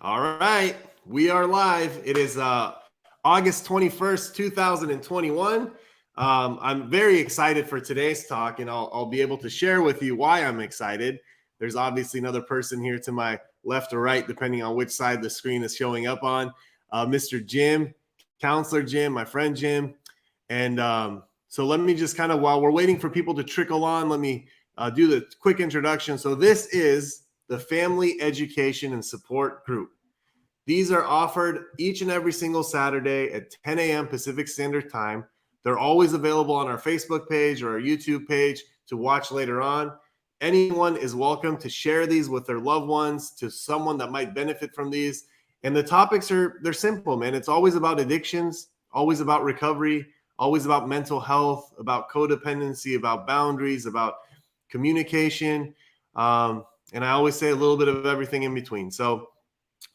All right, we are live. It is August 21st, 2021. I'm very excited for today's talk, and I'll be able to share with you why I'm excited. There's obviously another person here to my left or right, depending on which side the screen is showing up on. Mr. Jim, Counselor Jim, my friend Jim. And so let me just kind of, while we're waiting for people to trickle on, let me do the quick introduction. So this is the Family Education and Support Group. These are offered each and every single Saturday at 10 a.m. Pacific Standard Time. They're always available on our Facebook page or our YouTube page to watch later on. Anyone is welcome to share these with their loved ones, to someone that might benefit from these. And the topics they're simple, man. It's always about addictions, always about recovery, always about mental health, about codependency, about boundaries, about communication. And I always say a little bit of everything in between. So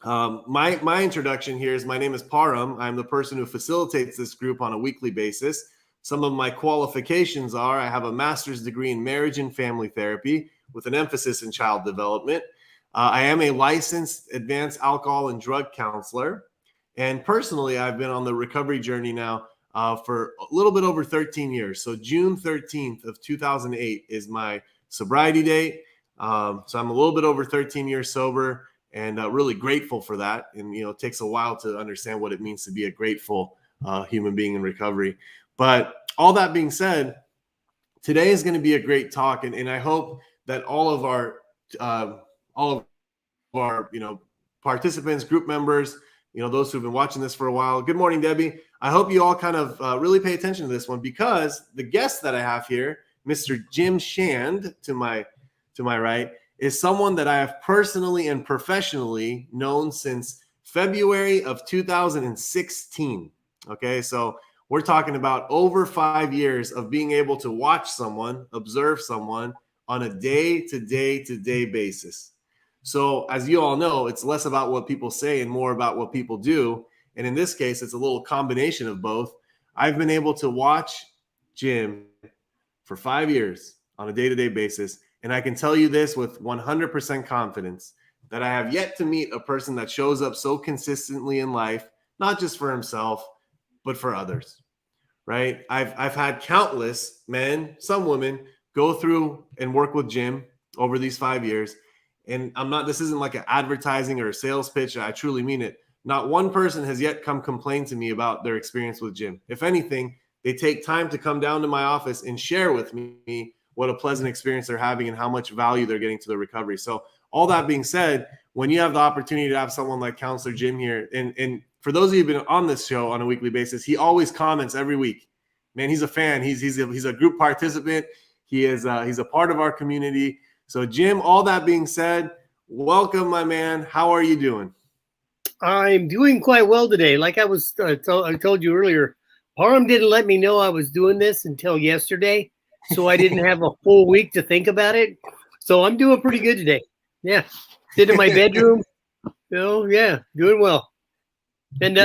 my introduction here is my name is Param. I'm the person who facilitates this group on a weekly basis. Some of my qualifications are I have a master's degree in marriage and family therapy with an emphasis in child development. I am a licensed advanced alcohol and drug counselor. And personally, I've been on the recovery journey now for a little bit over 13 years. So June 13th of 2008 is my sobriety date. So I'm a little bit over 13 years sober and really grateful for that. And, it takes a while to understand what it means to be a grateful human being in recovery. But all that being said, today is going to be a great talk. And I hope that all of our participants, group members, those who've been watching this for a while. Good morning, Debbie. I hope you all kind of really pay attention to this one, because the guest that I have here, Mr. Jim Shand, to my right, is someone that I have personally and professionally known since February of 2016. Okay, so we're talking about over 5 years of being able to watch someone, observe someone on a day-to-day basis. So as you all know, it's less about what people say and more about what people do. And in this case, it's a little combination of both. I've been able to watch Jim for 5 years on a day-to-day basis. And I can tell you this with 100% confidence, that I have yet to meet a person that shows up so consistently in life, not just for himself, but for others, right? I've had countless men, some women, go through and work with Jim over these 5 years. And this isn't like an advertising or a sales pitch. I truly mean it. Not one person has yet come complain to me about their experience with Jim. If anything, they take time to come down to my office and share with me what a pleasant experience they're having and how much value they're getting to their recovery. So all that being said, when you have the opportunity to have someone like Counselor Jim here, and for those of you who've been on this show on a weekly basis, he always comments every week. Man, he's a fan. He's a group participant. He's a part of our community. So Jim, all that being said, welcome, my man. How are you doing? I'm doing quite well today. Like I told you earlier, Parham didn't let me know I was doing this until yesterday. So I didn't have a full week to think about it. So I'm doing pretty good today. Yeah. Sit in my bedroom. Yeah, doing well. And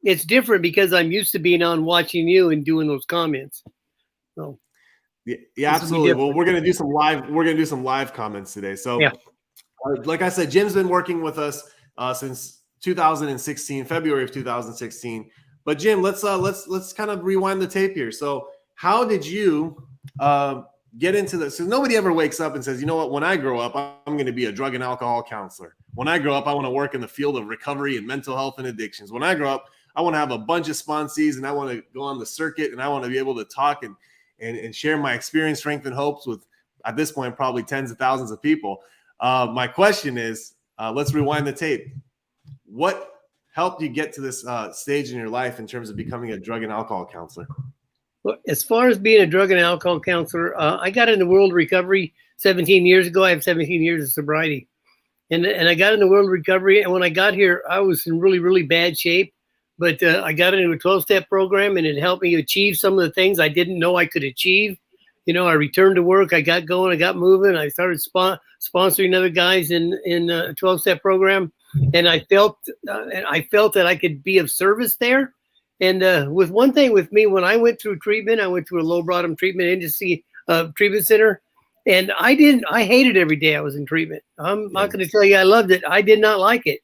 it's different because I'm used to being on watching you and doing those comments. So yeah, absolutely. Well, we're gonna do some live comments today. So like I said, Jim's been working with us since 2016, February of 2016. But Jim, let's kind of rewind the tape here. So how did you get into this? So nobody ever wakes up and says, you know what, when I grow up, I'm going to be a drug and alcohol counselor. When I grow up, I want to work in the field of recovery and mental health and addictions. When I grow up, I want to have a bunch of sponsees and I want to go on the circuit and I want to be able to talk and share my experience, strength, and hopes with, at this point, probably tens of thousands of people. My question is, let's rewind the tape. What helped you get to this stage in your life in terms of becoming a drug and alcohol counselor? Well, as far as being a drug and alcohol counselor, I got into world recovery 17 years ago. I have 17 years of sobriety. And I got into world recovery. And when I got here, I was in really, really bad shape. But I got into a 12-step program, and it helped me achieve some of the things I didn't know I could achieve. I returned to work. I got going. I got moving. I started sponsoring other guys in a 12-step program. And I felt that I could be of service there. And with one thing with me, when I went through treatment, I went to a low bottom treatment agency treatment center. And I hated every day I was in treatment. I'm not going to tell you I loved it. I did not like it.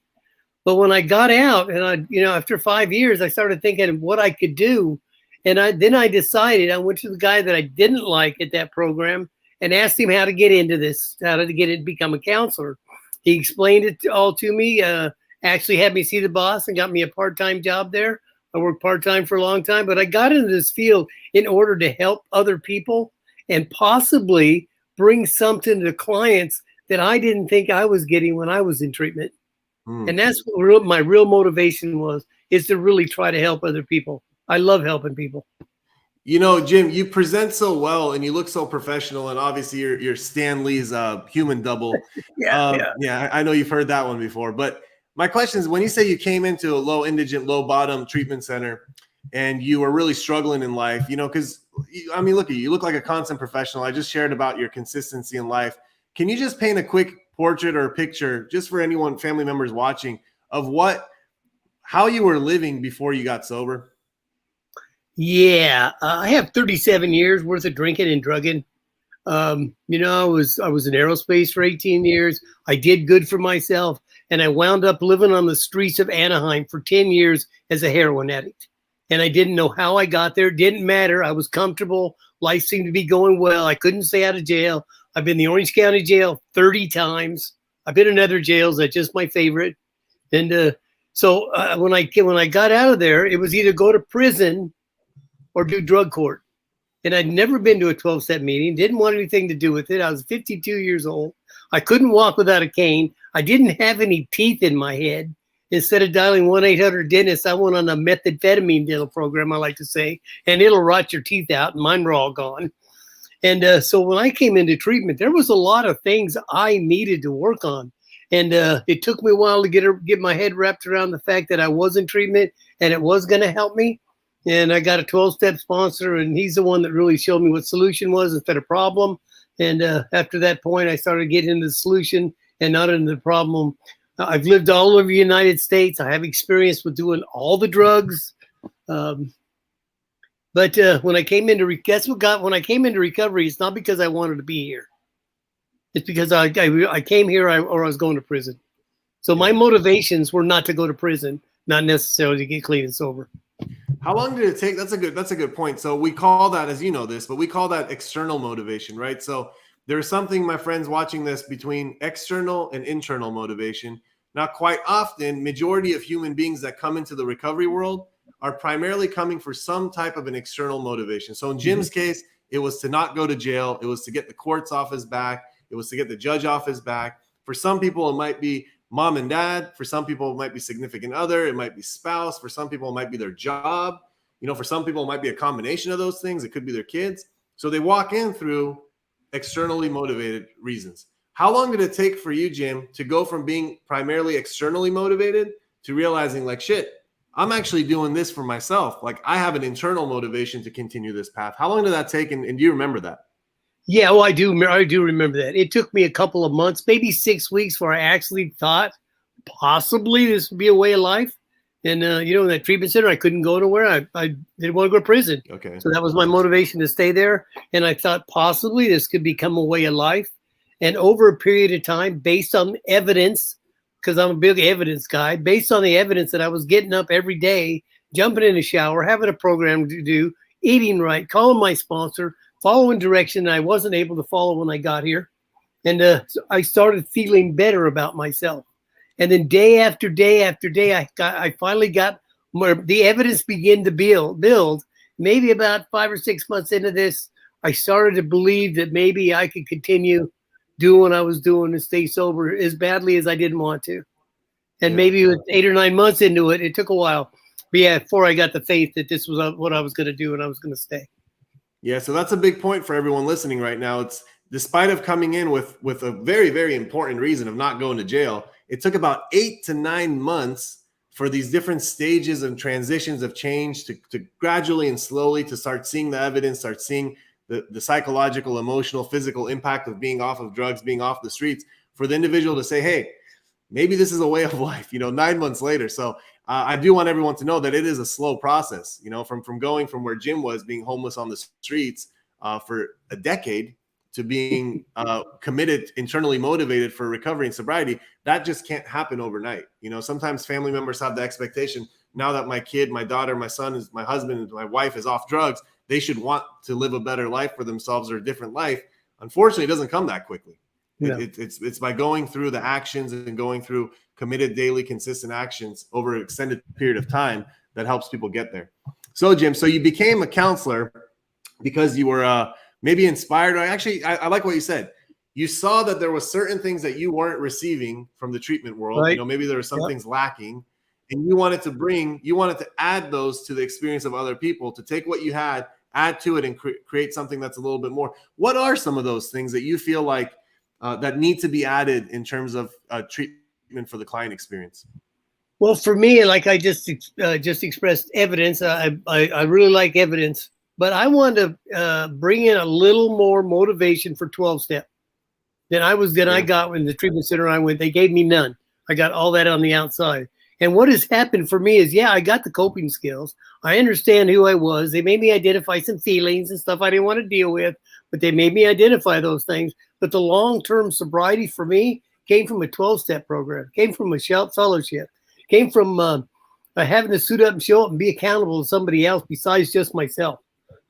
But when I got out and after 5 years, I started thinking of what I could do. And then I decided, I went to the guy that I didn't like at that program and asked him how to get into this, how to get it, become a counselor. He explained it all to me, actually had me see the boss and got me a part-time job there. I worked part-time for a long time, but I got into this field in order to help other people and possibly bring something to clients that I didn't think I was getting when I was in treatment. And that's what my real motivation is to really try to help other people. I love helping people. You know, Jim, you present so well and you look so professional, and obviously you're Stan Lee's human double. Yeah, I know you've heard that one before. But my question is, when you say you came into a low indigent, low bottom treatment center and you were really struggling in life, because I mean, look at you, you look like a constant professional. I just shared about your consistency in life. Can you just paint a quick portrait or a picture, just for anyone, family members watching, of how you were living before you got sober? Yeah, I have 37 years worth of drinking and drugging. I was in aerospace for 18 years. I did good for myself, and I wound up living on the streets of Anaheim for 10 years as a heroin addict. And I didn't know how I got there. It didn't matter. I was comfortable. Life seemed to be going well. I couldn't stay out of jail. I've been in the Orange County jail 30 times. I've been in other jails. That's just my favorite. And so when I got out of there, it was either go to prison or do drug court. And I'd never been to a 12-step meeting, didn't want anything to do with it. I was 52 years old. I couldn't walk without a cane. I didn't have any teeth in my head. Instead of dialing 1-800-DENTIST, I went on a methamphetamine dental program, I like to say, and it'll rot your teeth out, and mine were all gone. And so when I came into treatment, there was a lot of things I needed to work on. And it took me a while to get my head wrapped around the fact that I was in treatment and it was going to help me. And I got a 12-step sponsor, and he's the one that really showed me what solution was instead of problem. And after that point, I started getting into the solution and not into the problem. I've lived all over the United States. I have experience with doing all the drugs. But when I came into recovery, it's not because I wanted to be here. It's because I came here or I was going to prison. So my motivations were not to go to prison, not necessarily to get clean and sober. How long did it take? That's a good point. So we call that, as you know this, but we call that external motivation, right? So there's something, my friends watching this, between external and internal motivation. Now, quite often, majority of human beings that come into the recovery world are primarily coming for some type of an external motivation. So in Jim's case, it was to not go to jail. It was to get the courts off his back. It was to get the judge off his back. For some people, it might be mom and dad. For some people, it might be significant other. It might be spouse. For some people, it might be their job. For some people, it might be a combination of those things. It could be their kids. So they walk in through externally motivated reasons. How long did it take for you, Jim, to go from being primarily externally motivated to realizing, like, shit, I'm actually doing this for myself. Like, I have an internal motivation to continue this path. How long did that take? And do you remember that? Yeah, well, I do remember that. It took me a couple of months, maybe 6 weeks, where I actually thought possibly this would be a way of life. And, in that treatment center, I couldn't go nowhere. I didn't want to go to prison. Okay. So that was my motivation to stay there. And I thought possibly this could become a way of life. And over a period of time, based on evidence, because I'm a big evidence guy, based on the evidence that I was getting up every day, jumping in the shower, having a program to do, eating right, calling my sponsor, following direction I wasn't able to follow when I got here. And so I started feeling better about myself. And then day after day after day, I finally got more. The evidence began to build. Maybe about 5 or 6 months into this, I started to believe that maybe I could continue doing what I was doing and stay sober as badly as I didn't want to. And maybe with 8 or 9 months into it, it took a while. But yeah, before I got the faith that this was what I was going to do and I was going to stay. Yeah, so that's a big point for everyone listening right now. It's despite of coming in with a very, very important reason of not going to jail, it took about 8 to 9 months for these different stages and transitions of change to gradually and slowly to start seeing the evidence, start seeing the psychological, emotional, physical impact of being off of drugs, being off the streets, for the individual to say, hey, maybe this is a way of life, 9 months later. So I do want everyone to know that it is a slow process, from going from where Jim was, being homeless on the streets for a decade, to being committed, internally motivated for recovery and sobriety, that just can't happen overnight. You know, sometimes family members have the expectation, now that my kid, my daughter, my son, is my husband, my wife is off drugs, they should want to live a better life for themselves or a different life. Unfortunately, it doesn't come that quickly. No. It's by going through the actions and going through committed daily consistent actions over an extended period of time that helps people get there. So Jim, so you became a counselor because you were maybe inspired. I like what you said. You saw that there was certain things that you weren't receiving from the treatment world. Right. You know, maybe there were some things lacking, and you wanted to add those to the experience of other people, to take what you had, add to it, and create something that's a little bit more. What are some of those things that you feel like that need to be added in terms of treatment for the client experience? Well, for me, like I just expressed, evidence. I really like evidence, but I want to bring in a little more motivation for 12-step than I got in the treatment center I went. They gave me none. I got all that on the outside. And what has happened for me is, I got the coping skills. I understand who I was. They made me identify some feelings and stuff I didn't want to deal with, but they made me identify those things. But the long-term sobriety for me came from a 12-step program, came from a fellowship, came from having to suit up and show up and be accountable to somebody else besides just myself.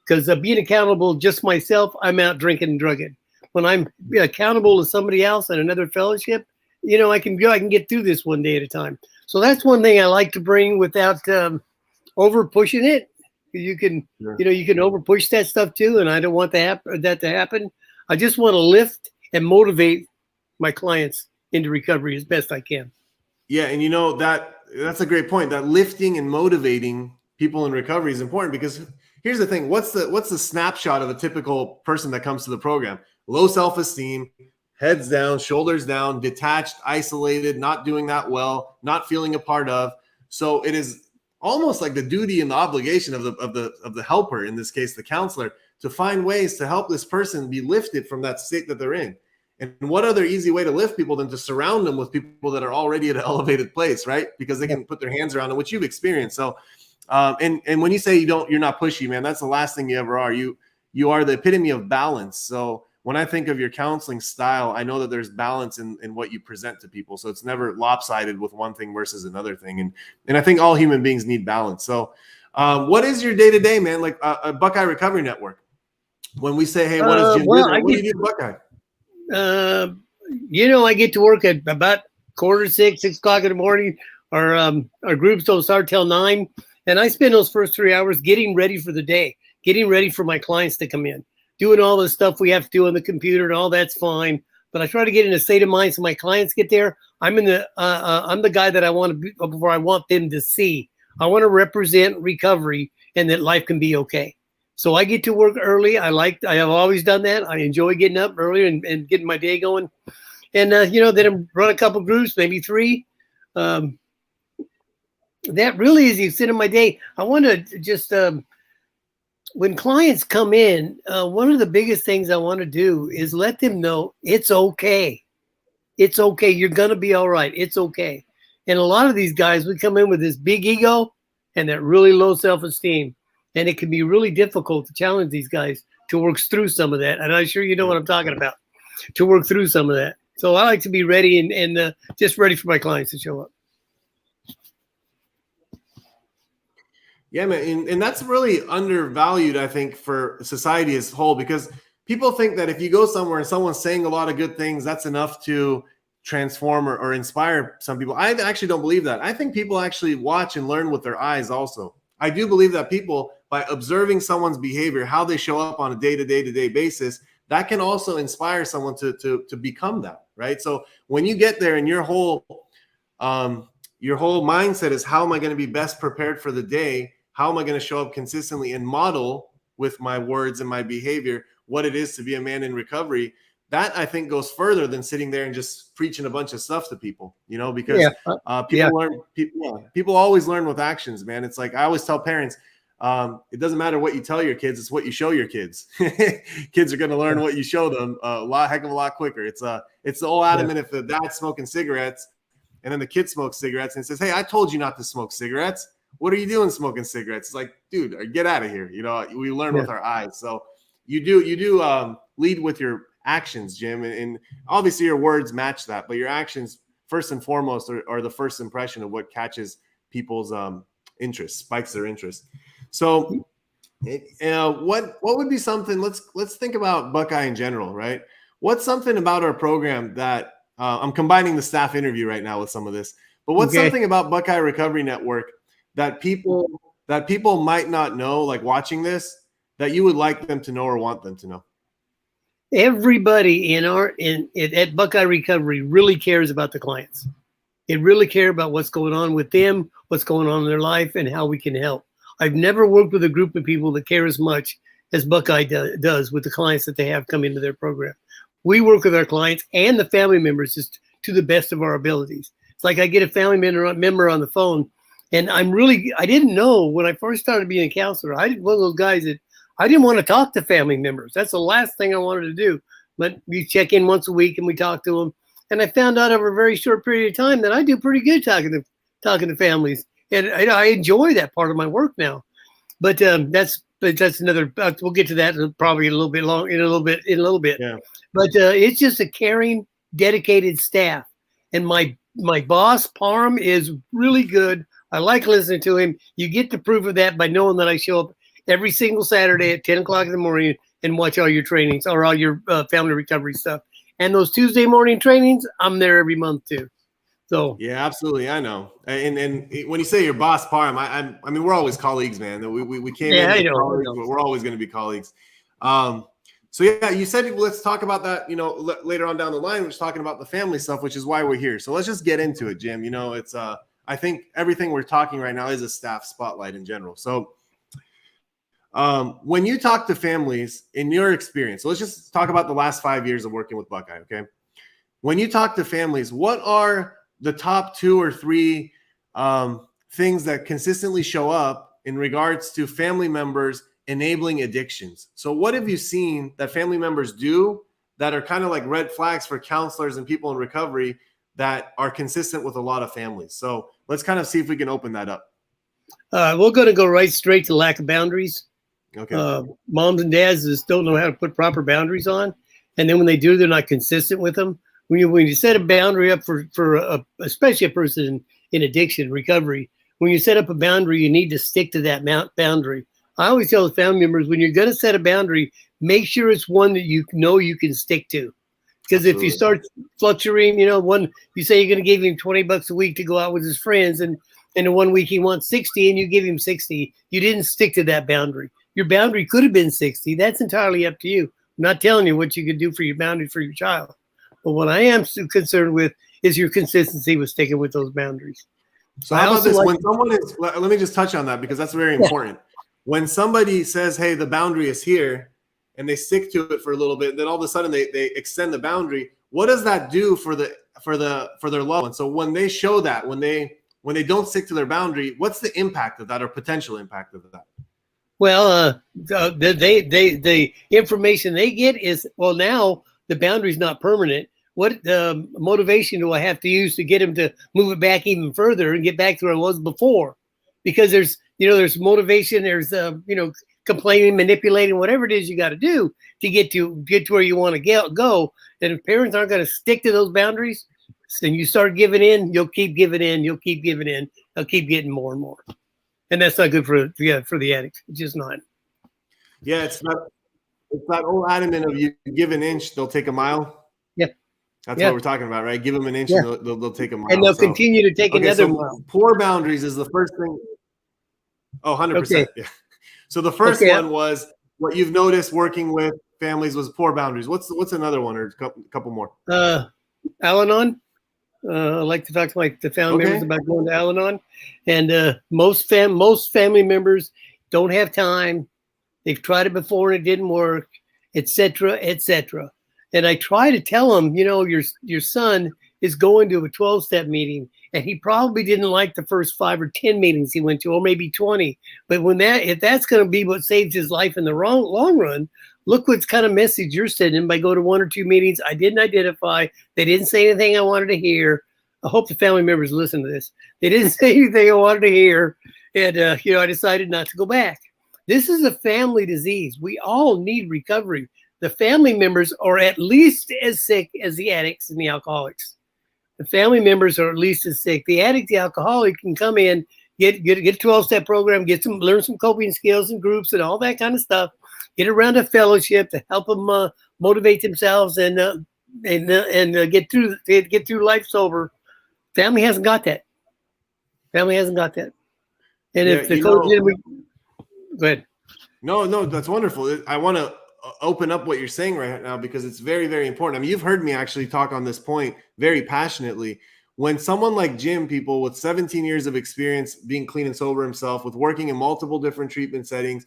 Because being accountable just myself, I'm out drinking and drugging. When I'm accountable to somebody else and another fellowship, I can get through this one day at a time. So that's one thing I like to bring without over pushing it. You can, you can over push that stuff too, and I don't want that to happen. I just want to lift and motivate my clients into recovery as best I can. Yeah, and that's a great point. That lifting and motivating people in recovery is important, because here's the thing: what's the snapshot of a typical person that comes to the program? Low self-esteem, heads down, shoulders down, detached, isolated, not doing that well, not feeling a part of. So it is almost like the duty and the obligation of the helper, in this case, the counselor, to find ways to help this person be lifted from that state that they're in. And what other easy way to lift people than to surround them with people that are already at an elevated place, right? Because they can put their hands around it, which you've experienced. So, and when you say you're not pushy, man, that's the last thing you ever are. You are the epitome of balance. So when I think of your counseling style, I know that there's balance in what you present to people. So it's never lopsided with one thing versus another thing. And I think all human beings need balance. So what is your day-to-day, man? Like a Buckeye Recovery Network. When we say, hey, what is Jim doing? What do you do at Buckeye? I get to work at about 5:45, 6 o'clock in the morning. Our groups don't start till 9. And I spend those first 3 hours getting ready for the day, getting ready for my clients to come in, doing all the stuff we have to do on the computer, and all that's fine. But I try to get in a state of mind so my clients get there. I'm the guy that I want to be, before I want them to see. I want to represent recovery and that life can be okay. So I get to work early. I have always done that. I enjoy getting up early and getting my day going. And, then I run a couple groups, maybe 3. That really is the extent of my day. I want to just, when clients come in, one of the biggest things I want to do is let them know it's okay. It's okay. You're going to be all right. It's okay. And a lot of these guys would come in with this big ego and that really low self-esteem. And it can be really difficult to challenge these guys to work through some of that. And I'm sure you know what I'm talking about, to work through some of that. So I like to be ready and just ready for my clients to show up. Yeah, man. And that's really undervalued, I think, for society as a whole, because people think that if you go somewhere and someone's saying a lot of good things, that's enough to transform or inspire some people. I actually don't believe that. I think people actually watch and learn with their eyes also. I do believe that people, by observing someone's behavior, how they show up on a day-to-day basis, that can also inspire someone to become that, right? So when you get there and your whole mindset is, how am I going to be best prepared for the day? How am I going to show up consistently and model with my words and my behavior what it is to be a man in recovery? That, I think, goes further than sitting there and just preaching a bunch of stuff to people, because people always learn with actions, man. It's like I always tell parents, it doesn't matter what you tell your kids, it's what you show your kids. Kids are going to learn what you show them heck of a lot quicker. It's the old adamant, if the dad's smoking cigarettes and then the kid smokes cigarettes and says, hey, I told you not to smoke cigarettes. What are you doing smoking cigarettes? It's like, dude, get out of here. We learn with our eyes. So you do lead with your actions, Jim, and obviously your words match that, but your actions first and foremost are the first impression of what catches people's interest, spikes their interest. So what would be something, let's think about Buckeye in general, right? What's something about our program that I'm combining the staff interview right now with some of this, but what's something about Buckeye Recovery Network that people might not know, like watching this, that you would like them to know or want them to know? Everybody at Buckeye Recovery really cares about the clients. They really care about what's going on with them, what's going on in their life, and how we can help. I've never worked with a group of people that care as much as Buckeye does with the clients that they have come into their program. We work with our clients and the family members just to the best of our abilities. It's like I get a family member on the phone, and I didn't know when I first started being a counselor, I was one of those guys that I didn't want to talk to family members. That's the last thing I wanted to do. But we check in once a week and we talk to them. And I found out over a very short period of time that I do pretty good talking to families, and I enjoy that part of my work now. But that's another. We'll get to that probably in a little bit. Yeah. But it's just a caring, dedicated staff, and my boss Parham is really good. I like listening to him. You get the proof of that by knowing that I show up every single Saturday at 10 o'clock in the morning and watch all your trainings or all your family recovery stuff. And those Tuesday morning trainings, I'm there every month too. So yeah, absolutely. I know. And when you say your boss, Parham, I mean, we're always colleagues, man. We came in as colleagues, but we're always going to be colleagues. So yeah, you said let's talk about that. You know, later on down the line, we're just talking about the family stuff, which is why we're here. So let's just get into it, Jim. You know, it's I think everything we're talking right now is a staff spotlight in general. So when you talk to families, in your experience, so let's just talk about the last 5 years of working with Buckeye. Okay, when you talk to families, what are the top 2 or 3 things that consistently show up in regards to family members enabling addictions? So what have you seen that family members do that are kind of like red flags for counselors and people in recovery that are consistent with a lot of families? So let's kind of see if we can open that up. We're going to go right straight to lack of boundaries. Okay. Moms and dads just don't know how to put proper boundaries on. And then when they do, they're not consistent with them. When you set a boundary up for especially a person in addiction recovery, when you set up a boundary, you need to stick to that boundary. I always tell the family members, when you're going to set a boundary, make sure it's one that you know you can stick to. Because if you start fluctuating, you say you're going to give him $20 a week to go out with his friends, and in 1 week he wants 60 and you give him 60, you didn't stick to that boundary. Your boundary could have been 60. That's entirely up to you. I'm not telling you what you could do for your boundary for your child. But what I am concerned with is your consistency with sticking with those boundaries. So how about this? When someone is, let me just touch on that because that's very important. When somebody says, hey, the boundary is here, and they stick to it for a little bit, then all of a sudden they extend the boundary. What does that do for their loved one? So when they show that, when they don't stick to their boundary, what's the impact of that or potential impact of that? Well, the information they get is, well, now the boundary's not permanent. What motivation do I have to use to get him to move it back even further and get back to where I was before? Because there's motivation, there's complaining, manipulating, whatever it is you got to do to get to where you want to go. And if parents aren't going to stick to those boundaries, then you start giving in, you'll keep giving in, you'll keep giving in, they'll keep getting more and more. And that's not good for the addict. It's just not. Yeah, it's that old adamant of you give an inch, they'll take a mile. Yeah. That's what we're talking about, right? Give them an inch and they'll take a mile. And they'll continue to take another mile. Poor boundaries is the first thing. Oh, 100%. Yeah. So the first one was what you've noticed working with families was poor boundaries. What's another one or a couple more? Al-Anon. I like to talk to the family members about going to Al-Anon. And most family members don't have time. They've tried it before and it didn't work, et cetera, et cetera. And I try to tell them, your son is going to a 12-step meeting, and he probably didn't like the first 5 or 10 meetings he went to, or maybe 20. But if that's going to be what saves his life in the long run, look what kind of message you're sending by going to 1 or 2 meetings. I didn't identify. They didn't say anything I wanted to hear. I hope the family members listen to this. They didn't say anything I wanted to hear. And, I decided not to go back. This is a family disease. We all need recovery. the family members are at least as sick as the addicts and the alcoholics. The family members are at least as sick. The addict, the alcoholic can come in, get a 12-step program, learn some coping skills and groups and all that kind of stuff, get around a fellowship to help them motivate themselves and get through life sober. Family hasn't got that. Family hasn't got that. And if the go ahead. No, that's wonderful. I want to open up what you're saying right now because it's very, very important. I mean, you've heard me actually talk on this point very passionately. When someone like Jim, people with 17 years of experience being clean and sober himself, with working in multiple different treatment settings,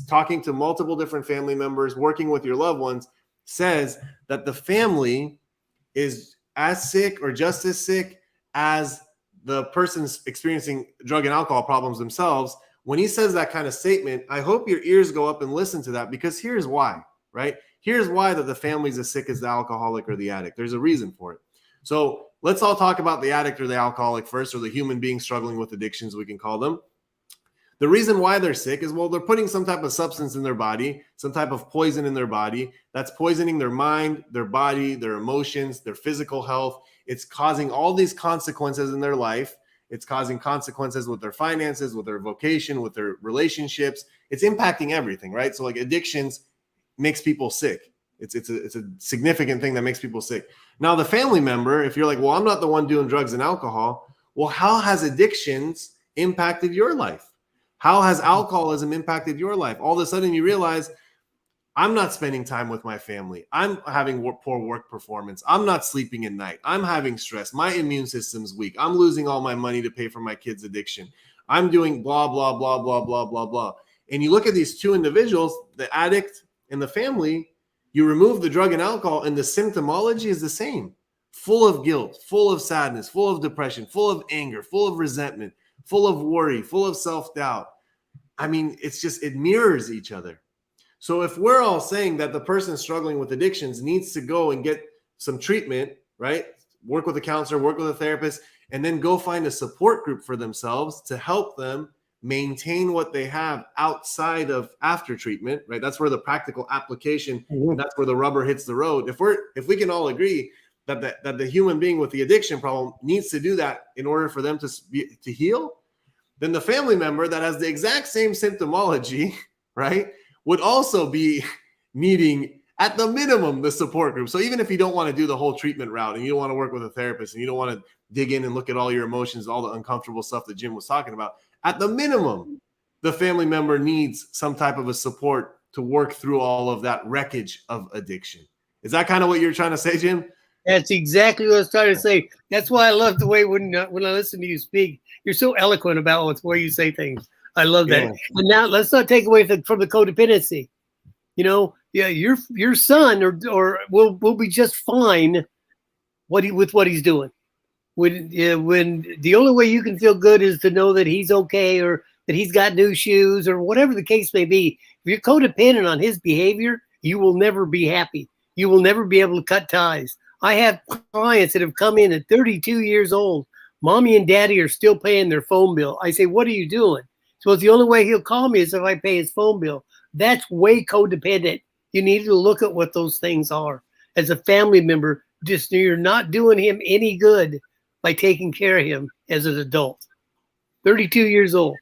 talking to multiple different family members, working with your loved ones, says that the family is as sick or just as sick as the person's experiencing drug and alcohol problems themselves. When he says that kind of statement, I hope your ears go up and listen to that, because here's why, right? Here's why that the family's as sick as the alcoholic or the addict. There's a reason for it. So let's all talk about the addict or the alcoholic first, or the human being struggling with addictions, we can call them. The reason why they're sick is, well, they're putting some type of substance in their body, some type of poison in their body that's poisoning their mind, their body, their emotions, their physical health. It's causing all these consequences in their life. It's causing consequences with their finances, with their vocation, with their relationships. It's impacting everything, right? So like addictions makes people sick. It's a significant thing that makes people sick. Now, the family member, if you're like, well, I'm not the one doing drugs and alcohol. Well, how has addictions impacted your life? How has alcoholism impacted your life? All of a sudden you realize, I'm not spending time with my family. I'm having poor work performance. I'm not sleeping at night. I'm having stress. My immune system's weak. I'm losing all my money to pay for my kids' addiction. I'm doing blah, blah, blah, blah, blah, blah, blah. And you look at these two individuals, the addict and the family, you remove the drug and alcohol and the symptomology is the same. Full of guilt, full of sadness, full of depression, full of anger, full of resentment, full of worry, full of self-doubt. I mean, it mirrors each other. So if we're all saying that the person struggling with addictions needs to go and get some treatment, right? Work with a counselor, work with a therapist, and then go find a support group for themselves to help them maintain what they have outside of after treatment, right? That's where the practical application, and that's where the rubber hits the road. If we can all agree that the human being with the addiction problem needs to do that in order for them to heal, then the family member that has the exact same symptomology, right, would also be needing, at the minimum, the support group. So even if you don't want to do the whole treatment route and you don't want to work with a therapist and you don't want to dig in and look at all your emotions, all the uncomfortable stuff that Jim was talking about, at the minimum, the family member needs some type of a support to work through all of that wreckage of addiction. Is that kind of what you're trying to say, Jim? That's exactly what I was trying to say. That's why I love the way when I listen to you speak, you're so eloquent about the way you say things. I love that. Yeah. And now let's not take away from the codependency. You know, yeah, your son or will be just fine with what he's doing. When the only way you can feel good is to know that he's okay or that he's got new shoes or whatever the case may be. If you're codependent on his behavior, you will never be happy. You will never be able to cut ties. I have clients that have come in at 32 years old. Mommy and daddy are still paying their phone bill. I say, what are you doing? So the only way he'll call me is if I pay his phone bill. That's way codependent. You need to look at what those things are. As a family member, just you're not doing him any good by taking care of him as an adult. 32 years old.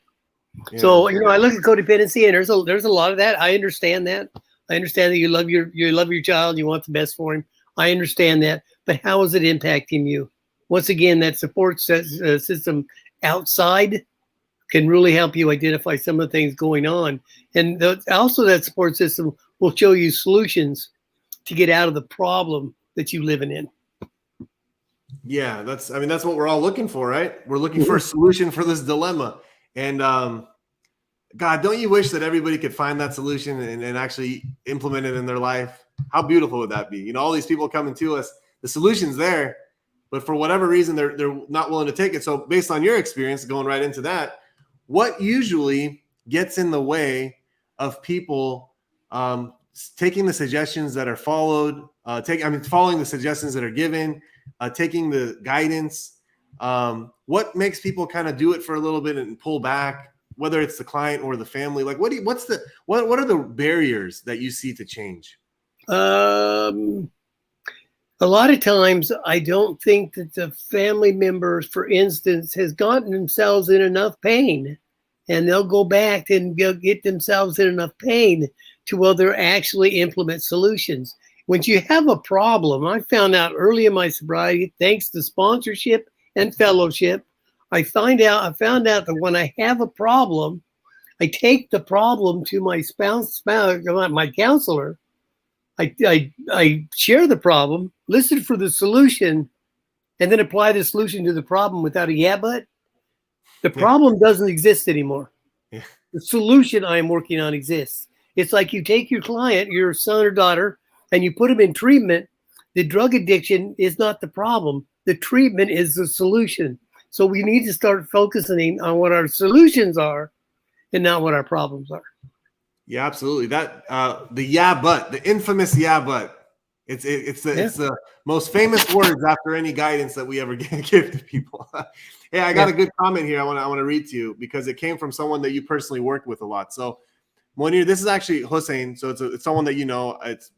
Yeah. So, I look at codependency and there's a lot of that. I understand that. I understand that you love your child, you want the best for him. I understand that. But how is it impacting you? Once again, that support system outside can really help you identify some of the things going on. And also that support system will show you solutions to get out of the problem that you're living in. Yeah, that's what we're all looking for, right? We're looking for a solution for this dilemma. And God, don't you wish that everybody could find that solution and actually implement it in their life? How beautiful would that be? All these people coming to us, the solution's there, but for whatever reason, they're not willing to take it. So based on your experience, going right into that, what usually gets in the way of people taking the suggestions that are followed, following the suggestions that are given, taking the guidance? What makes people kind of do it for a little bit and pull back, whether it's the client or the family? Like, what are the barriers that you see to change? A lot of times, I don't think that the family members, for instance, has gotten themselves in enough pain, and they'll go back and get themselves in enough pain to where they'll actually implement solutions. When you have a problem, I found out early in my sobriety, thanks to sponsorship and fellowship, I found out that when I have a problem, I take the problem to my my counselor. I share the problem, listen for the solution, and then apply the solution to the problem without a yeah but. The problem doesn't exist anymore. Yeah. The solution I am working on exists. It's like you take your client, your son or daughter, and you put them in treatment. The drug addiction is not the problem. The treatment is the solution. So we need to start focusing on what our solutions are and not what our problems are. Yeah, absolutely. That the yeah but, the infamous yeah but. It's the most famous words after any guidance that we ever give to people. Hey, I got a good comment here. I want to read to you because it came from someone that you personally work with a lot. So, Monir, this is actually Hussein. So it's someone that you know. It's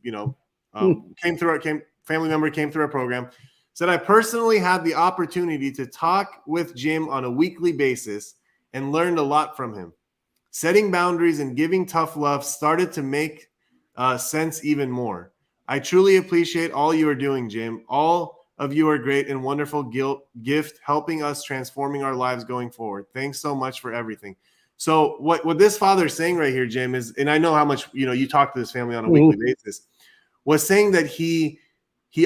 family member came through our program. Said I personally had the opportunity to talk with Jim on a weekly basis and learned a lot from him. Setting boundaries and giving tough love started to make sense even more. I truly appreciate all you are doing, Jim. All of you are great and wonderful gift helping us transforming our lives going forward. Thanks so much for everything. So what this father is saying right here, Jim, is, and I know how much you talk to this family on a weekly basis, was saying that he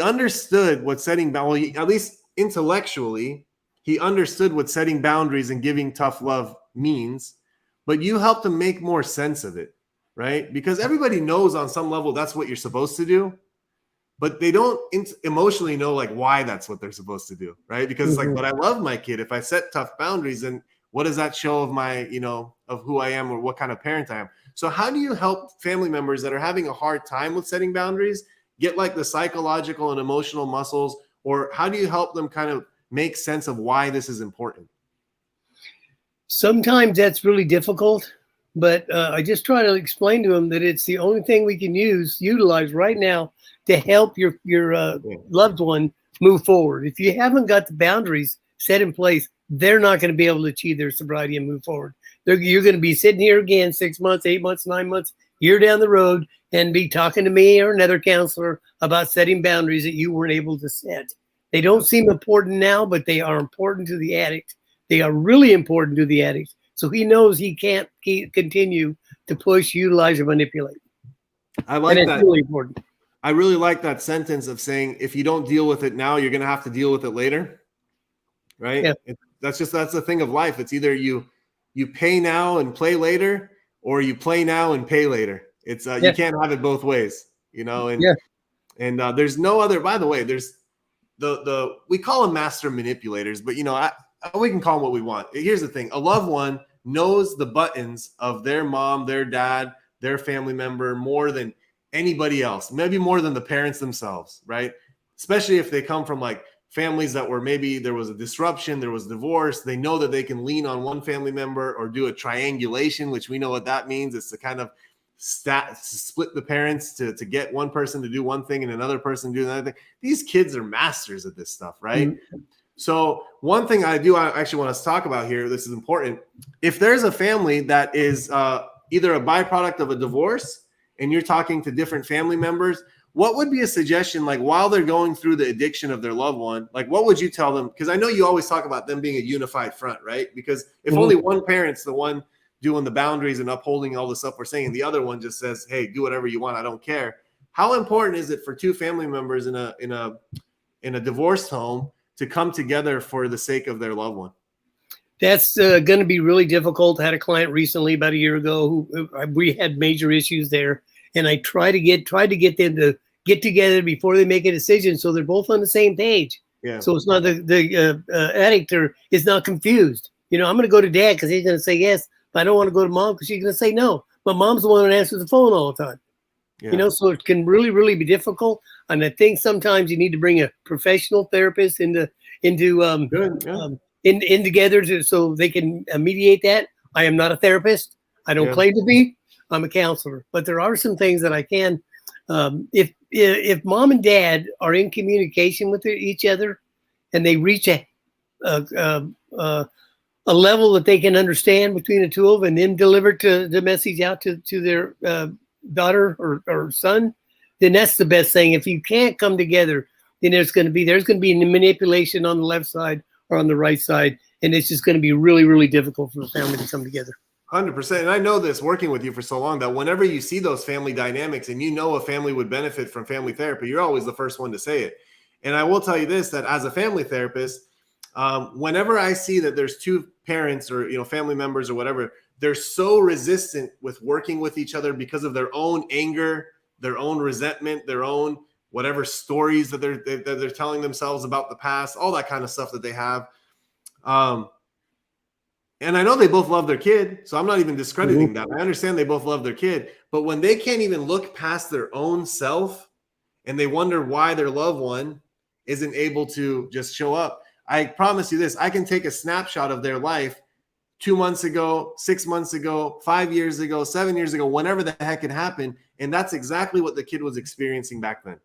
understood what setting boundaries, at least intellectually, he understood what setting boundaries and giving tough love means, but you helped him make more sense of it, right? Because everybody knows on some level that's what you're supposed to do, but they don't emotionally know like why that's what they're supposed to do, right? Because it's like, but I love my kid. If I set tough boundaries, then what does that show of my, of who I am or what kind of parent I am? So how do you help family members that are having a hard time with setting boundaries get like the psychological and emotional muscles, or how do you help them kind of make sense of why this is important? Sometimes that's really difficult, but I just try to explain to them that it's the only thing we can utilize right now to help your loved one move forward. If you haven't got the boundaries set in place, they're not going to be able to achieve their sobriety and move forward. You're going to be sitting here again 6 months, 8 months, 9 months, year down the road, and be talking to me or another counselor about setting boundaries that you weren't able to set. They don't seem important now, but they are important to the addict. They are really important to the addict. So he knows he can't continue to push, utilize, or manipulate. I like that. It's really important. I really like that sentence of saying, if you don't deal with it now, you're going to have to deal with it later. Right? Yeah. That's the thing of life. It's either you pay now and play later, or you play now and pay later. It's you can't have it both ways, and there's no other, by the way, there's we call them master manipulators, but we can call them what we want. Here's the thing. A loved one knows the buttons of their mom, their dad, their family member more than anybody else, maybe more than the parents themselves, right? Especially if they come from like families that were, maybe there was a disruption, there was divorce. They know that they can lean on one family member or do a triangulation, which we know what that means. It's to kind of split the parents to get one person to do one thing and another person to do another thing. These kids are masters at this stuff, right? Mm-hmm. So one thing I actually want us to talk about here, this is important. If there's a family that is either a byproduct of a divorce and you're talking to different family members, what would be a suggestion, like while they're going through the addiction of their loved one, like what would you tell them? Because I know you always talk about them being a unified front, right? Because if only one parent's the one doing the boundaries and upholding all the stuff we're saying, the other one just says, hey, do whatever you want, I don't care. How important is it for two family members in a divorced home to come together for the sake of their loved one? That's going to be really difficult. I had a client recently, about a year ago, who we had major issues there, and I tried to get them to get together before they make a decision, so they're both on the same page. Yeah. So it's not the addict is not confused. I'm going to go to dad because he's going to say yes, but I don't want to go to mom because she's going to say no. But mom's the one that answers the phone all the time. Yeah. So it can really, really be difficult. And I think sometimes you need to bring a professional therapist in together so they can mediate that. I am not a therapist. I don't claim to be. I'm a counselor. But there are some things that I can If mom and dad are in communication with each other, and they reach a level that they can understand between the two of them, and then deliver the message out to their daughter or son, then that's the best thing. If you can't come together, then there's going to be manipulation on the left side or on the right side, and it's just going to be really, really difficult for the family to come together. 100%. And I know this working with you for so long that whenever you see those family dynamics and you know a family would benefit from family therapy, you're always the first one to say it. And I will tell you this, that as a family therapist, whenever I see that there's two parents or, family members or whatever, they're so resistant with working with each other because of their own anger, their own resentment, their own whatever stories that they're telling themselves about the past, all that kind of stuff that they have. And I know they both love their kid, so I'm not even discrediting that. I understand they both love their kid, but when they can't even look past their own self and they wonder why their loved one isn't able to just show up, I promise you this, I can take a snapshot of their life 2 months ago, 6 months ago, 5 years ago, 7 years ago, whenever the heck it happened. And that's exactly what the kid was experiencing back then,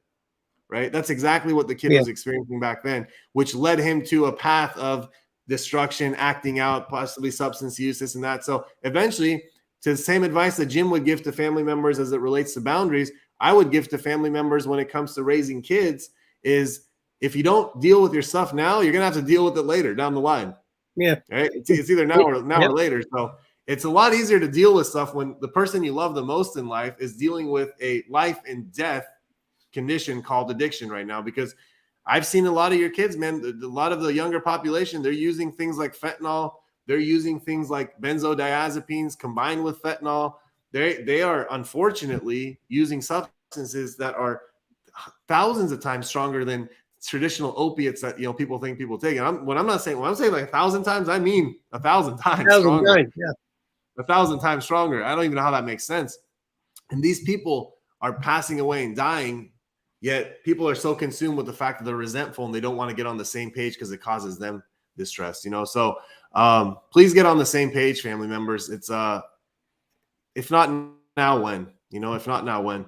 right? That's exactly what the kid was experiencing back then, which led him to a path of destruction, acting out, possibly substance use, this and that. So eventually, to the same advice that Jim would give to family members as it relates to boundaries, I would give to family members when it comes to raising kids is if you don't deal with your stuff now, you're going to have to deal with it later down the line. Yeah. Right? It's either now or later. So it's a lot easier to deal with stuff when the person you love the most in life is dealing with a life and death condition called addiction right now, because I've seen a lot of your kids, man, a lot of the younger population, they're using things like fentanyl. They're using things like benzodiazepines combined with fentanyl. They are unfortunately using substances that are thousands of times stronger than traditional opiates that people think people take. And when I'm saying like 1,000 times, I mean 1,000 times stronger. 1,000 times stronger. I don't even know how that makes sense. And these people are passing away and dying. Yet people are so consumed with the fact that they're resentful and they don't want to get on the same page because it causes them distress, So please get on the same page, family members. It's if not now, when? If not now, when?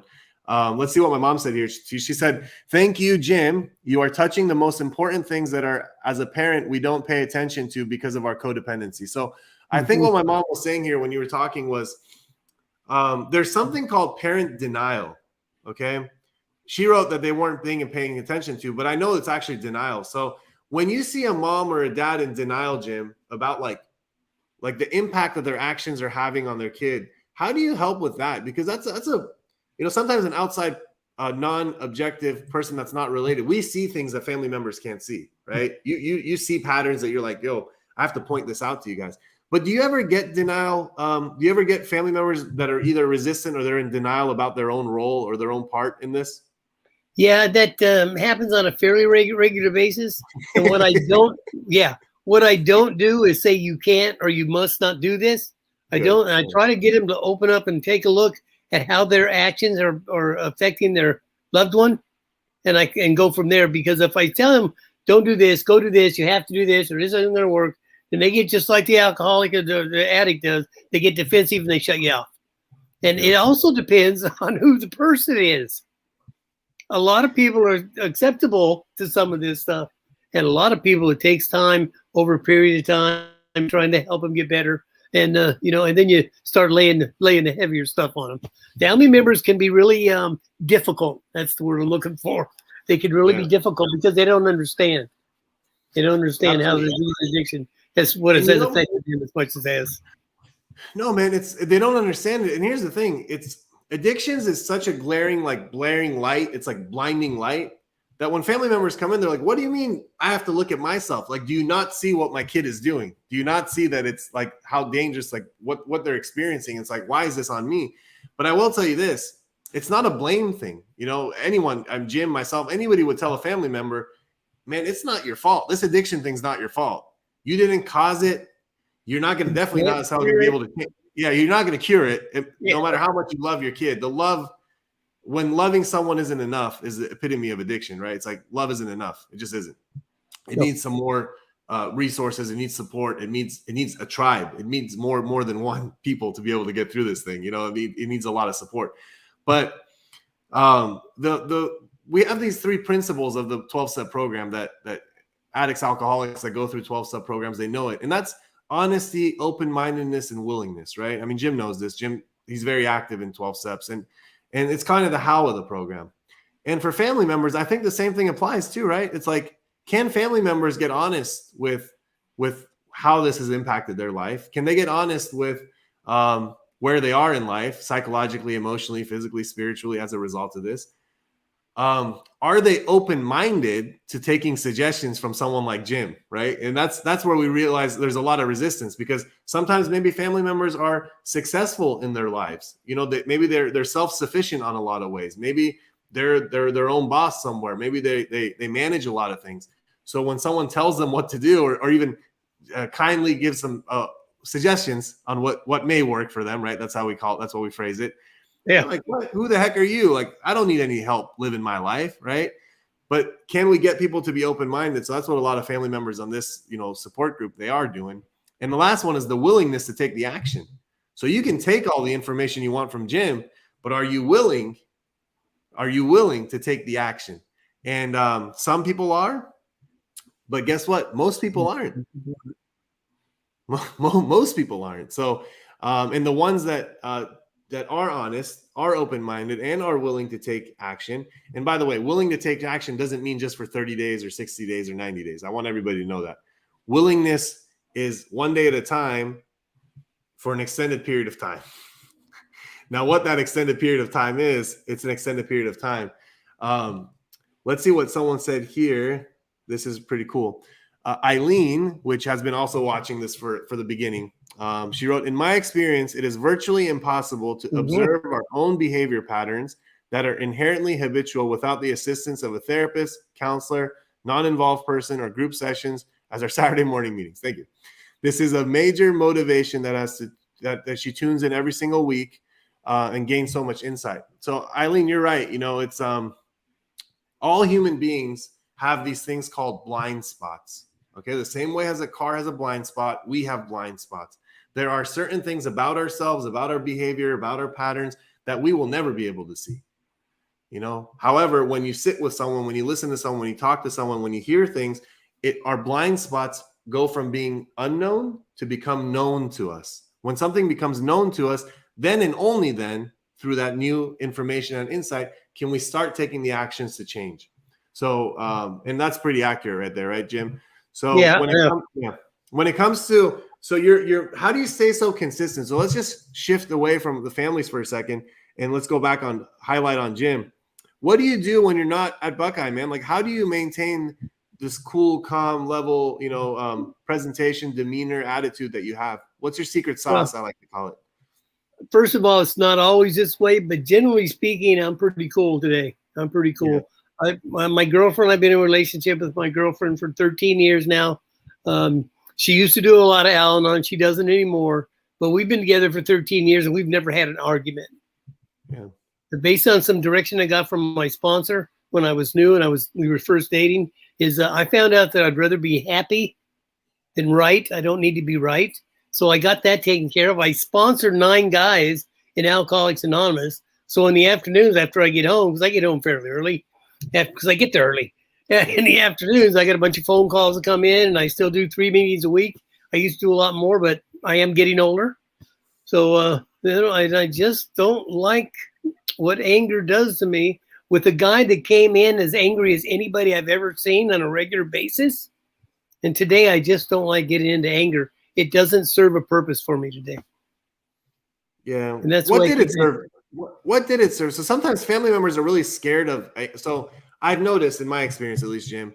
Let's see what my mom said here. She said, "Thank you, Jim. You are touching the most important things that are, as a parent, we don't pay attention to because of our codependency." So I think what my mom was saying here when you were talking was there's something called parent denial. Okay. She wrote that they weren't paying attention to, but I know it's actually denial. So when you see a mom or a dad in denial, Jim, about like the impact that their actions are having on their kid, how do you help with that? Because that's a, sometimes an outside non-objective person that's not related, we see things that family members can't see, right? You see patterns that you're like, yo, I have to point this out to you guys. But do you ever get denial? Do you ever get family members that are either resistant or they're in denial about their own role or their own part in this? Yeah, that happens on a fairly regular basis. And what I don't do is say you can't or you must not do this. I don't. And I try to get them to open up and take a look at how their actions are affecting their loved one, and I can go from there. Because if I tell them don't do this, go do this, you have to do this, or this isn't going to work, then they get just like the alcoholic or the addict does. They get defensive and they shut you off. And it also depends on who the person is. A lot of people are acceptable to some of this stuff, and a lot of people, it takes time over a period of time trying to help them get better. And and then you start laying the heavier stuff on them. Family members can be really difficult. That's the word I'm looking for. They can really be difficult because they don't understand. They don't understand how the addiction has what it says affected them as much as it has. No, man, they don't understand it. And here's the thing: addictions is such a blaring light. It's like blinding light that when family members come in, they're like, what do you mean I have to look at myself? Like, do you not see what my kid is doing? Do you not see that it's like how dangerous, like what they're experiencing? It's like, why is this on me? But I will tell you this, it's not a blame thing. Anyone, I'm Jim, myself, anybody would tell a family member, man, it's not your fault. This addiction thing's not your fault. You didn't cause it. You're not going to you're not going to cure it. No matter how much you love your kid, the love, when loving someone isn't enough is the epitome of addiction, right? It's like love isn't enough. It just isn't. It needs some more resources. It needs support. It needs a tribe. It needs more than one people to be able to get through this thing. It needs a lot of support. But We have these 3 principles of the 12-step program that addicts, alcoholics that go through 12-step programs, they know it. And that's honesty, open-mindedness, and willingness, right? I mean, Jim knows this. Jim, he's very active in 12 steps, and it's kind of the how of the program. And for family members, I think the same thing applies too, right? It's like, can family members get honest with how this has impacted their life? Can they get honest with where they are in life, psychologically, emotionally, physically, spiritually, as a result of this? Are they open-minded to taking suggestions from someone like Jim, right? And that's where we realize there's a lot of resistance, because sometimes maybe family members are successful in their lives. You know, maybe they're self-sufficient on a lot of ways. Maybe they're their own boss somewhere. Maybe they manage a lot of things. So when someone tells them what to do, or even kindly gives them suggestions on what may work for them, right? That's how we call it. That's what we phrase it. Yeah. Like, what? Who the heck are you? Like, I don't need any help living my life, right? But can we get people to be open-minded? So that's what a lot of family members on this, support group, they are doing. And the last one is the willingness to take the action. So you can take all the information you want from Jim, but are you willing to take the action? And some people are, but guess what? Most people aren't. Most people aren't. So, and the ones that are honest, are open-minded, and are willing to take action. And by the way, willing to take action doesn't mean just for 30 days or 60 days or 90 days. I want everybody to know that. Willingness is one day at a time for an extended period of time. Now, what that extended period of time is, it's an extended period of time. Let's see what someone said here. This is pretty cool. Eileen, which has been also watching this for the beginning, she wrote, "In my experience, it is virtually impossible to observe our own behavior patterns that are inherently habitual without the assistance of a therapist, counselor, non-involved person, or group sessions as our Saturday morning meetings." Thank you. This is a major motivation that she tunes in every single week and gains so much insight. So Eileen, you're right. It's all human beings have these things called blind spots. Okay, the same way as a car has a blind spot, we have blind spots. There are certain things about ourselves, about our behavior, about our patterns that we will never be able to see. However, when you sit with someone, when you listen to someone, when you talk to someone, when you hear things, our blind spots go from being unknown to become known to us. When something becomes known to us, then and only then, through that new information and insight, can we start taking the actions to change. So, and that's pretty accurate right there, right, Jim? So when it comes to, so you're, how do you stay so consistent? So let's just shift away from the families for a second, and let's go back on highlight on Jim. What do you do when you're not at Buckeye, man? Like, how do you maintain this cool, calm level, presentation, demeanor, attitude that you have? What's your secret sauce? I like to call it. First of all, it's not always this way, but generally speaking, I'm pretty cool today. I'm pretty cool. Yeah. My girlfriend, I've been in a relationship with my girlfriend for 13 years now. She used to do a lot of Al-Anon. She doesn't anymore, but we've been together for 13 years and we've never had an argument. Yeah. But based on some direction I got from my sponsor when I was new and we were first dating, is I found out that I'd rather be happy than right. I don't need to be right. So I got that taken care of. I sponsored 9 guys in Alcoholics Anonymous. So in the afternoons after I get home, because I get home fairly early, because I get there early. Yeah, in the afternoons, I get a bunch of phone calls that come in, and I still do 3 meetings a week. I used to do a lot more, but I am getting older. So, I just don't like what anger does to me. With a guy that came in as angry as anybody I've ever seen on a regular basis. And today, I just don't like getting into anger. It doesn't serve a purpose for me today. Yeah. And that's what did it serve? What did it serve? So sometimes family members are really scared of. So I've noticed in my experience, at least, Jim,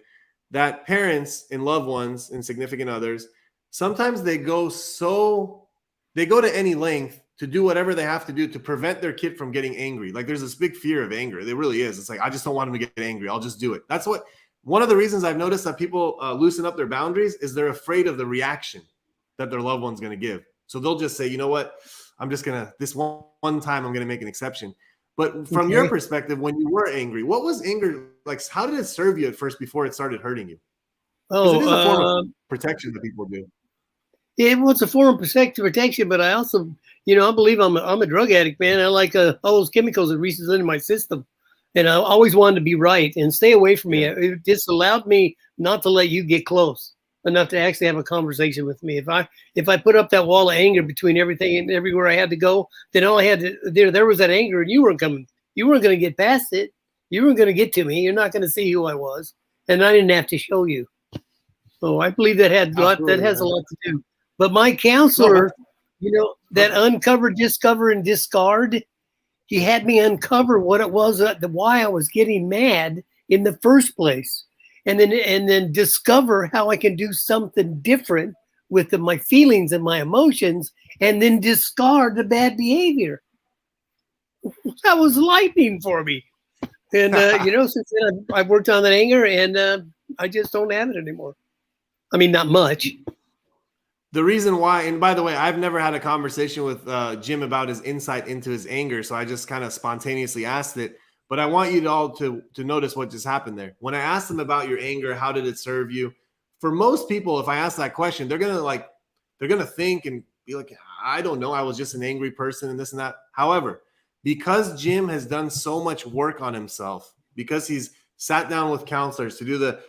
that parents and loved ones and significant others, sometimes they go to any length to do whatever they have to do to prevent their kid from getting angry. Like, there's this big fear of anger. There really is. It's like, I just don't want him to get angry. I'll just do it. That's one of the reasons I've noticed that people loosen up their boundaries is they're afraid of the reaction that their loved one's going to give. So they'll just say, you know what? I'm just going to, this one time, I'm going to make an exception. But from your perspective, when you were angry, what was anger like? How did it serve you at first before it started hurting you? It is a form of protection that people do. Yeah, well, it's a form of protection, but I also, I believe I'm a drug addict, man. I like all those chemicals that releases into my system. And I always wanted to be right and stay away from me. Yeah. It just allowed me not to let you get close enough to actually have a conversation with me. If I put up that wall of anger between everything and everywhere I had to go, then all I had to there was that anger, and you weren't coming. You weren't going to get past it. You weren't going to get to me. You're not going to see who I was, and I didn't have to show you. So I believe that has a lot to do. But my counselor, that uncover, discover, and discard, he had me uncover what it was, why I was getting mad in the first place, and then discover how I can do something different with my feelings and my emotions, and then discard the bad behavior. That was lightning for me. And since then I've worked on that anger, and I just don't have it anymore. I mean, not much. The reason why, and by the way, I've never had a conversation with Jim about his insight into his anger, so I just kind of spontaneously asked it. But I want you all to notice what just happened there. When I asked them about your anger, how did it serve you? For most people, if I ask that question, they're gonna think and be like, I don't know, I was just an angry person and this and that. However, because Jim has done so much work on himself, because he's sat down with counselors to do the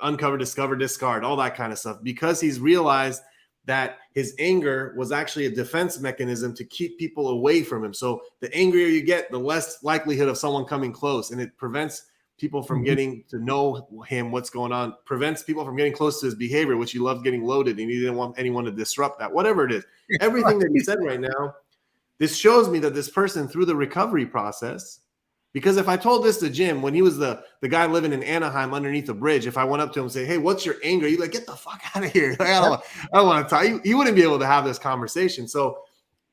uncover, discover, discard, all that kind of stuff, because he's realized that his anger was actually a defense mechanism to keep people away from him. So the angrier you get, the less likelihood of someone coming close, and it prevents people from getting to know him, what's going on, prevents people from getting close to his behavior, which he loved getting loaded, and he didn't want anyone to disrupt that, whatever it is. Everything that he said right now, this shows me that this person, through the recovery process, because if I told this to Jim when he was the guy living in Anaheim underneath a bridge, if I went up to him and say, hey, what's your anger? He'd like, get the fuck out of here. Like, I don't want to tell you. He wouldn't be able to have this conversation. So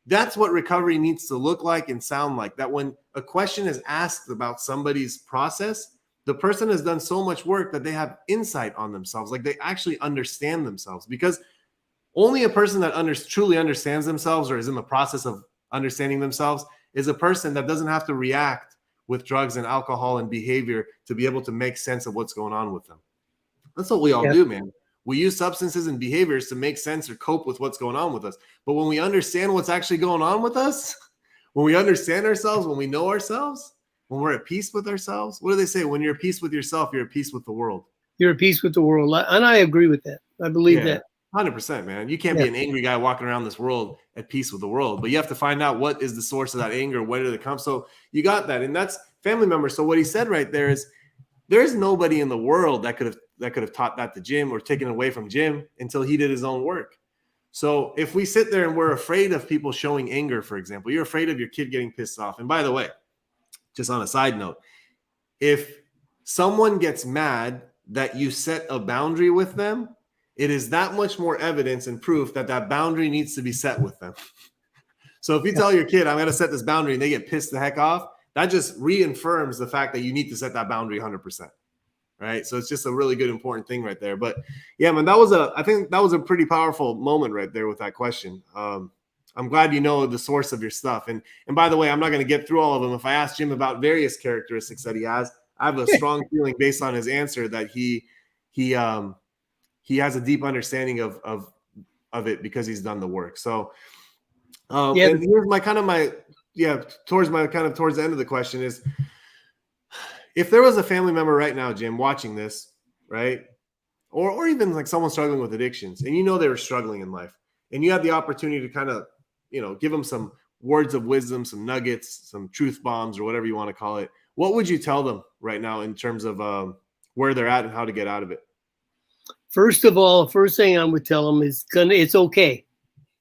that's what recovery needs to look like and sound like. That when a question is asked about somebody's process, the person has done so much work that they have insight on themselves. Like they actually understand themselves, because only a person that truly understands themselves or is in the process of understanding themselves is a person that doesn't have to react with drugs and alcohol and behavior to be able to make sense of what's going on with them. That's what we all do, man. We use substances and behaviors to make sense or cope with what's going on with us. But when we understand what's actually going on with us, when we understand ourselves, when we know ourselves, when we're at peace with ourselves, what do they say? When you're at peace with yourself, you're at peace with the world. You're at peace with the world. And I agree with that. I believe that. 100%, man. You can't be an angry guy walking around this world at peace with the world, but you have to find out what is the source of that anger, where did it come. So you got that, and that's family members. So what he said right there is, there's nobody in the world that could have taught that to Jim or taken away from Jim until he did his own work. So if we sit there and we're afraid of people showing anger, for example, you're afraid of your kid getting pissed off. And by the way, just on a side note, if someone gets mad that you set a boundary with them, it is that much more evidence and proof that that boundary needs to be set with them. So if you tell your kid, I'm going to set this boundary, and they get pissed the heck off, that just reaffirms the fact that you need to set that boundary 100%. Right. So it's just a really good, important thing right there. But yeah, man, I think that was a pretty powerful moment right there with that question. I'm glad you know the source of your stuff. And by the way, I'm not going to get through all of them. If I ask Jim about various characteristics that he has, I have a strong feeling based on his answer that he has a deep understanding of it because he's done the work. So and here's towards the end of the question is, if there was a family member right now, Jim, watching this, right, or even like someone struggling with addictions, and you know they were struggling in life, and you had the opportunity to kind of, give them some words of wisdom, some nuggets, some truth bombs, or whatever you want to call it, what would you tell them right now in terms of where they're at and how to get out of it? First of all, first thing I would tell them is it's okay.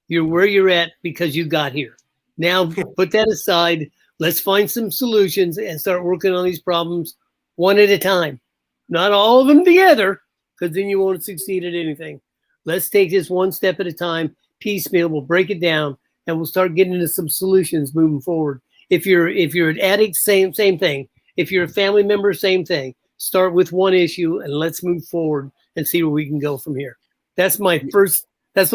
You're where you're at because you got here. Now put that aside. Let's find some solutions and start working on these problems one at a time. Not all of them together, because then you won't succeed at anything. Let's take this one step at a time, piecemeal. We'll break it down, and we'll start getting into some solutions moving forward. If you're an addict, same thing. If you're a family member, same thing. Start with one issue, and let's move forward and see where we can go from here. That's what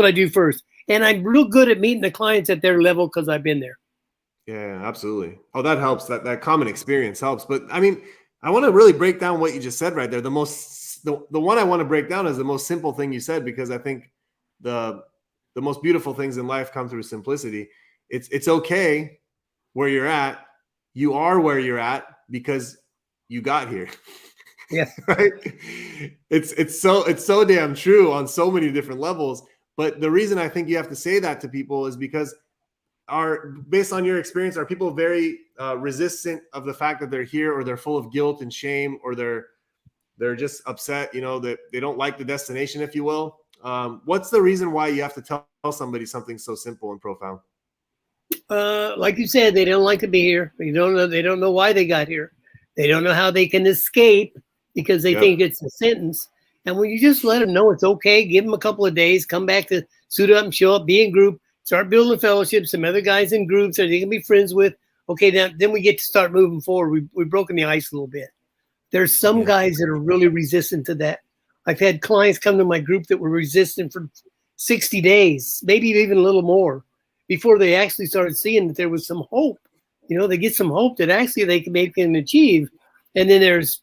I do first. And I'm real good at meeting the clients at their level because I've been there. Yeah, absolutely. Oh, that helps. That common experience helps. But I mean, I want to really break down what you just said right there. The one I want to break down is the most simple thing you said, because I think the most beautiful things in life come through simplicity. It's okay where you're at you are where you're at because you got here. Yeah. Right? It's so damn true on so many different levels. But the reason I think you have to say that to people is because based on your experience, are people very resistant of the fact that they're here, or they're full of guilt and shame, or they're just upset, that they don't like the destination, if you will? What's the reason why you have to tell somebody something so simple and profound? Like you said, they don't like to be here. They don't know why they got here. They don't know how they can escape because they think it's a sentence. And when you just let them know it's okay, give them a couple of days, come back to suit up and show up, be in group, start building fellowships, some other guys in groups that they can be friends with. Okay, then we get to start moving forward. We've broken the ice a little bit. There's some guys that are really resistant to that. I've had clients come to my group that were resistant for 60 days, maybe even a little more, before they actually started seeing that there was some hope. They get some hope that actually they can achieve. And then there's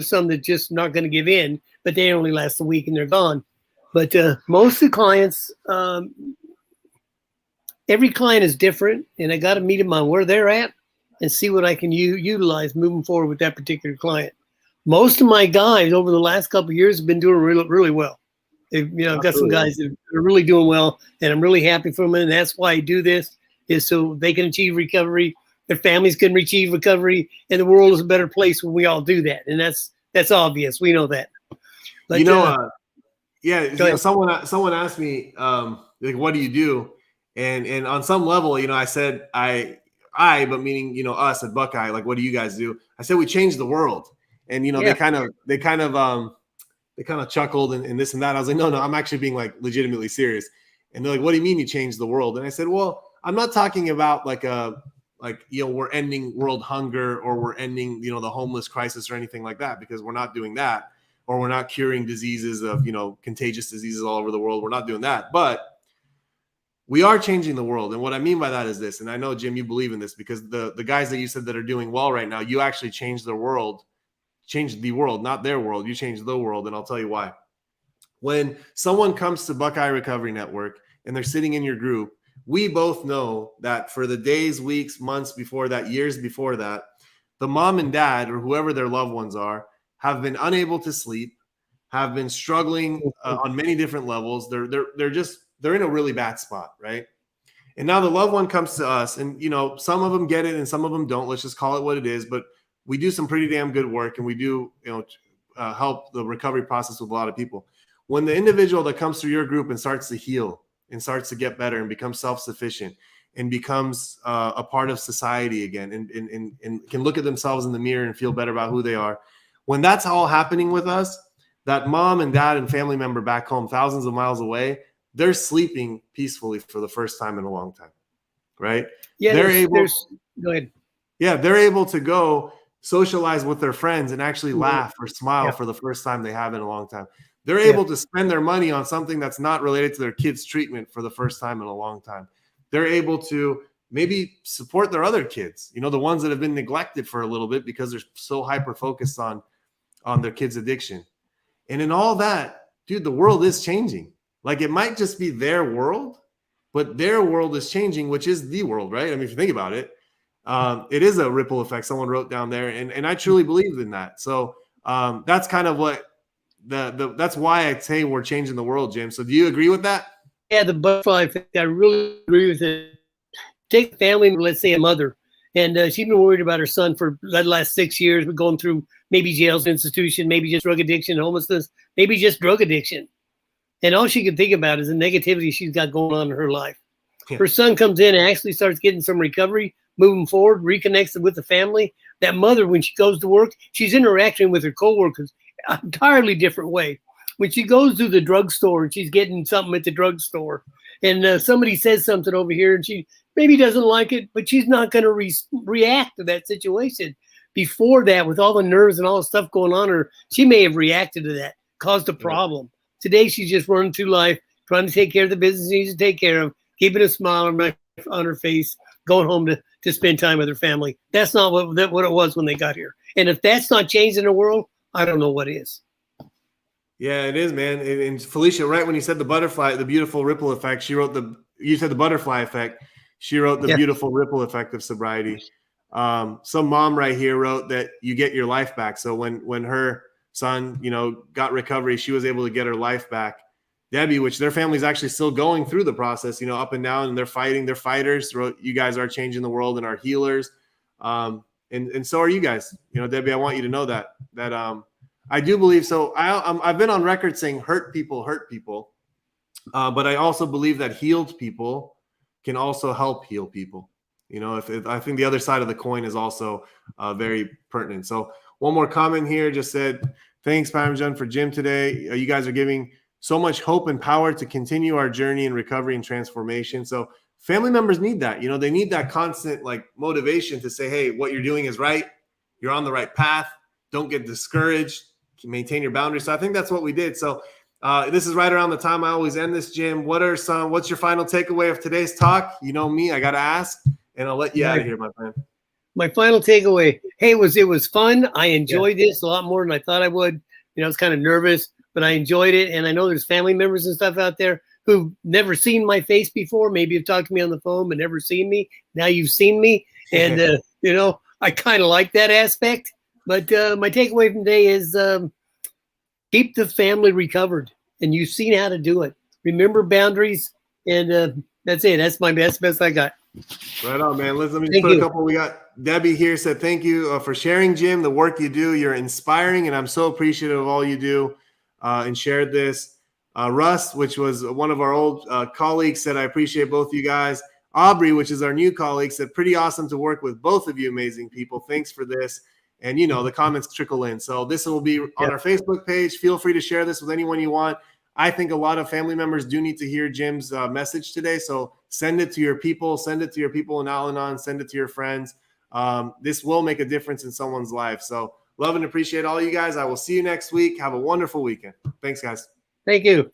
some that just not going to give in, but they only last a week and they're gone. But most of the clients, every client is different, and I got to meet them on where they're at and see what I can utilize moving forward with that particular client. Most of my guys over the last couple of years have been doing really, really well. I've got some guys that are really doing well, and I'm really happy for them. And that's why I do this, is so they can achieve recovery, their families can achieve recovery, and the world is a better place when we all do that. And that's obvious. We know that. But, someone asked me, like, what do you do? And on some level, I said, but meaning, us at Buckeye, like, what do you guys do? I said, we change the world. And, they kind of chuckled and this and that. I was like, no, I'm actually being like legitimately serious. And they're like, what do you mean you changed the world? And I said, well, I'm not talking about we're ending world hunger, or we're ending, the homeless crisis or anything like that, because we're not doing that. Or we're not curing diseases of, contagious diseases all over the world. We're not doing that. But we are changing the world. And what I mean by that is this, and I know, Jim, you believe in this, because the guys that you said that are doing well right now, you actually changed the world, not their world. You changed the world. And I'll tell you why. When someone comes to Buckeye Recovery Network and they're sitting in your group, we both know that for the days, weeks, months before that, years before that, the mom and dad, or whoever their loved ones are, have been unable to sleep, have been struggling on many different levels. They're in a really bad spot, right? And now the loved one comes to us, and some of them get it and some of them don't. Let's just call it what it is. But we do some pretty damn good work, and we do help the recovery process with a lot of people. When the individual that comes through your group and starts to heal and starts to get better and becomes self-sufficient and becomes a part of society again, and can look at themselves in the mirror and feel better about who they are, when that's all happening with us, that mom and dad and family member back home, thousands of miles away, they're sleeping peacefully for the first time in a long time, right? Yeah, go ahead. Yeah, they're able to go socialize with their friends and actually laugh or smile for the first time they have in a long time. They're able to spend their money on something that's not related to their kids' treatment for the first time in a long time. They're able to maybe support their other kids, the ones that have been neglected for a little bit because they're so hyper-focused on their kids' addiction. And in all that, dude, the world is changing. Like, it might just be their world, but their world is changing, which is the world, right? I mean, if you think about it, it is a ripple effect. Someone wrote down there, and I truly believe in that. So that's kind of what that's why I say we're changing the world, Jim. So do you agree with that? Yeah, the butterfly effect, I really agree with it. Take family, let's say a mother, and she's been worried about her son for the last 6 years, but going through maybe jails, institution, maybe just drug addiction, homelessness, maybe just drug addiction. And all she can think about is the negativity she's got going on in her life. Yeah. Her son comes in and actually starts getting some recovery, moving forward, reconnects with the family. That mother, when she goes to work, she's interacting with her coworkers an entirely different way. When she goes to the drugstore and she's getting something at the drugstore, and somebody says something over here and she maybe doesn't like it, but she's not going to react to that situation. Before that, with all the nerves and all the stuff going on her, she may have reacted to that, caused a problem. Today, she's just running through life, trying to take care of the business she needs to take care of, keeping a smile on her face, going home to spend time with her family. That's not what it was when they got here. And if that's not changing the world, I don't know what is. Yeah, it is, man. And Felicia, right when you said the butterfly, the beautiful ripple effect, you said the butterfly effect. She wrote the beautiful ripple effect of sobriety. Some mom right here wrote that you get your life back. So when her son, got recovery, she was able to get her life back. Debbie, which their family's actually still going through the process, up and down, and they're fighting. They're fighters. You guys are changing the world and are healers. And so are you guys. Debbie, I want you to know that I do believe so. I've been on record saying hurt people, but I also believe that healed people can also help heal people. If I think the other side of the coin is also very pertinent. So one more comment here just said, thanks, Parmesan, for Jim today. You guys are giving so much hope and power to continue our journey in recovery and transformation. So family members need that. They need that constant motivation to say, hey, what you're doing is right. You're on the right path. Don't get discouraged. Maintain your boundaries. So I think that's what we did. So this is right around the time I always end this, Jim. What's your final takeaway of today's talk? You know me, I got to ask, and I'll let you out of here, my friend. My final takeaway, hey, it was fun. I enjoyed this a lot more than I thought I would. I was kind of nervous, but I enjoyed it. And I know there's family members and stuff out there who've never seen my face before. Maybe you've talked to me on the phone, but never seen me. Now you've seen me. And, I kind of like that aspect. But my takeaway from today is keep the family recovered. And you've seen how to do it. Remember boundaries. And that's it. That's my best I got. Right on, man. Let me just put a couple. We got Debbie here said, thank you for sharing, Jim, the work you do. You're inspiring, and I'm so appreciative of all you do, and shared this. Russ, which was one of our old colleagues, said, I appreciate both you guys. Aubrey, which is our new colleague, said, pretty awesome to work with both of you amazing people. Thanks for this. And, the comments trickle in. So this will be on our Facebook page. Feel free to share this with anyone you want. I think a lot of family members do need to hear Jim's message today. So send it to your people. Send it to your people in Al-Anon. Send it to your friends. This will make a difference in someone's life. So love and appreciate all you guys. I will see you next week. Have a wonderful weekend. Thanks, guys. Thank you.